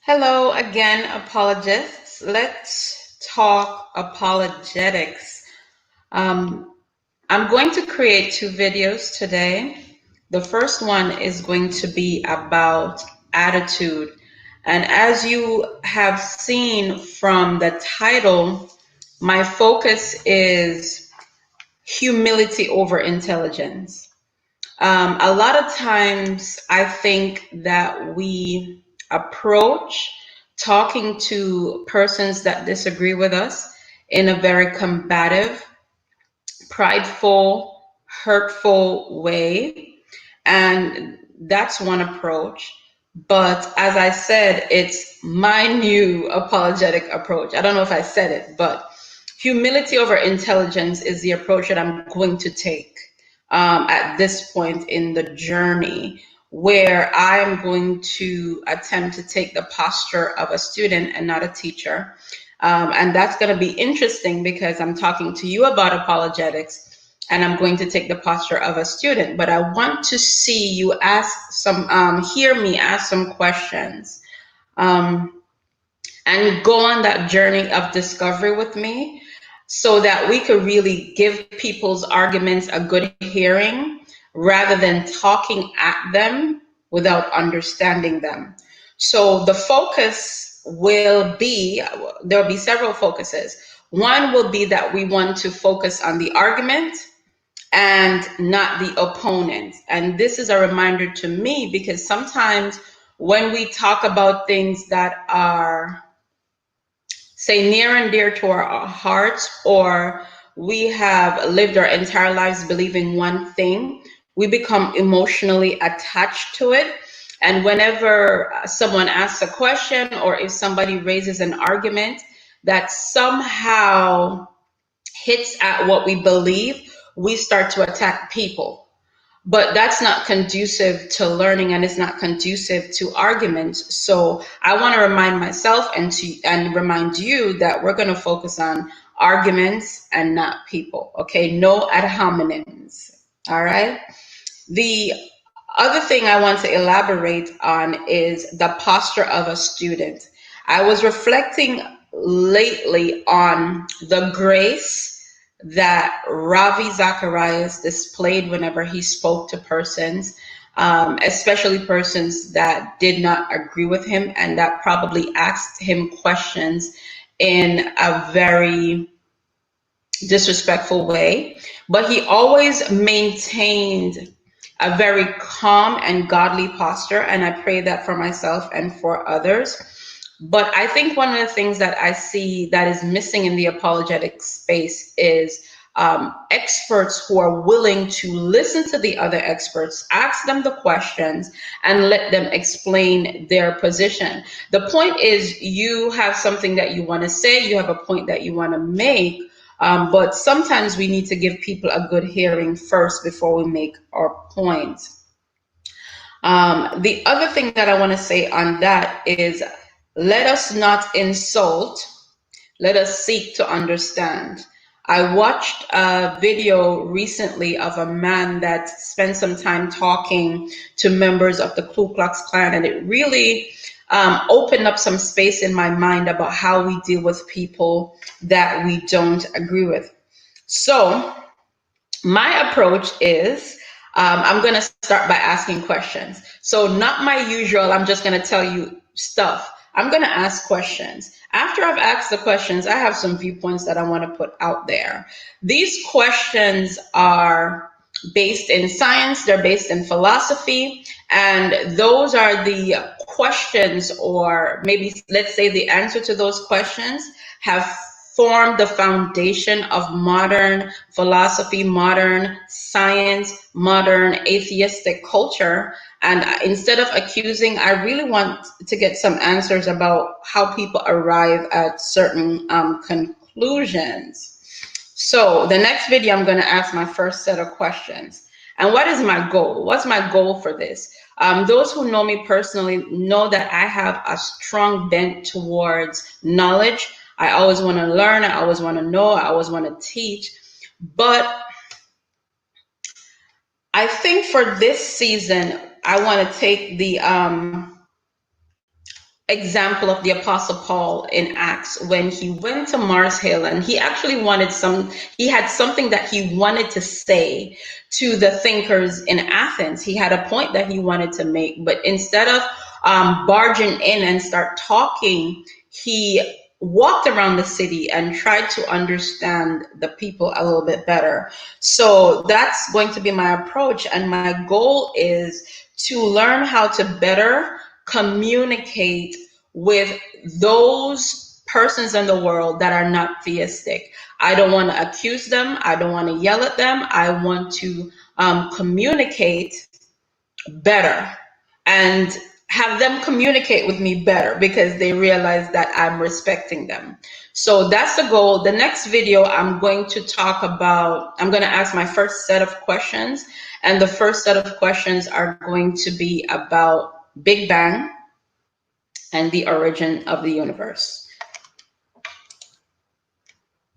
Hello again, apologists. Let's talk apologetics. Um, I'm going to create two videos today. The first one is going to be about attitude. And as you have seen from the title, my focus is humility over intelligence. A lot of times, I think that we approach talking to persons that disagree with us in a very combative, prideful, hurtful way. And that's one approach. But as I said, it's my new apologetic approach. I don't know if I said it, but humility over intelligence is the approach that I'm going to take at this point in the journey, where I am going to attempt to take the posture of a student and not a teacher. And that's going to be interesting because I'm talking to you about apologetics and I'm going to take the posture of a student. But I want to see you hear me ask some questions, and go on that journey of discovery with me so that we could really give people's arguments a good hearing rather than talking at them without understanding them. So the focus there'll be several focuses. One will be that we want to focus on the argument and not the opponent. And this is a reminder to me because sometimes when we talk about things that are, say, near and dear to our hearts, or we have lived our entire lives believing one thing, we become emotionally attached to it. And whenever someone asks a question or if somebody raises an argument that somehow hits at what we believe, we start to attack people. But that's not conducive to learning and it's not conducive to arguments. So I want to remind myself and remind you that we're going to focus on arguments and not people. Okay, no ad hominems. All right. The other thing I want to elaborate on is the posture of a student. I was reflecting lately on the grace that Ravi Zacharias displayed whenever he spoke to persons, especially persons that did not agree with him and that probably asked him questions in a very disrespectful way. But he always maintained a very calm and godly posture, and I pray that for myself and for others. But I think one of the things that I see that is missing in the apologetic space is experts who are willing to listen to the other experts, ask them the questions, and let them explain their position. The point is, you have something that you want to say, you have a point that you want to make, but sometimes we need to give people a good hearing first before we make our point. The other thing that I want to say on that is, let us not insult, let us seek to understand. I watched a video recently of a man that spent some time talking to members of the Ku Klux Klan, and it really opened up some space in my mind about how we deal with people that we don't agree with. So, my approach is, I'm going to start by asking questions. So, not my usual, I'm just going to tell you stuff. I'm going to ask questions. After I've asked the questions, I have some viewpoints that I want to put out there. These questions are based in science, they're based in philosophy, and those are the questions, or maybe let's say the answer to those questions have formed the foundation of modern philosophy, modern science, modern atheistic culture. And instead of accusing, I really want to get some answers about how people arrive at certain conclusions. So the next video, I'm going to ask my first set of questions. And what is my goal? What's my goal for this? Those who know me personally know that I have a strong bent towards knowledge. I always want to learn. I always want to know. I always want to teach. But I think for this season, I want to take example of the Apostle Paul in Acts when he went to Mars Hill and he actually he had something that he wanted to say to the thinkers in Athens. He had a point that he wanted to make, but instead of barging in and start talking, he walked around the city and tried to understand the people a little bit better. So that's going to be my approach, and my goal is to learn how to better communicate with those persons in the world that are not theistic. I don't want to accuse them. I don't want to yell at them. I want to communicate better and have them communicate with me better because they realize that I'm respecting them. So that's the goal. The next video, I'm going to ask my first set of questions. And the first set of questions are going to be about Big Bang and the origin of the universe.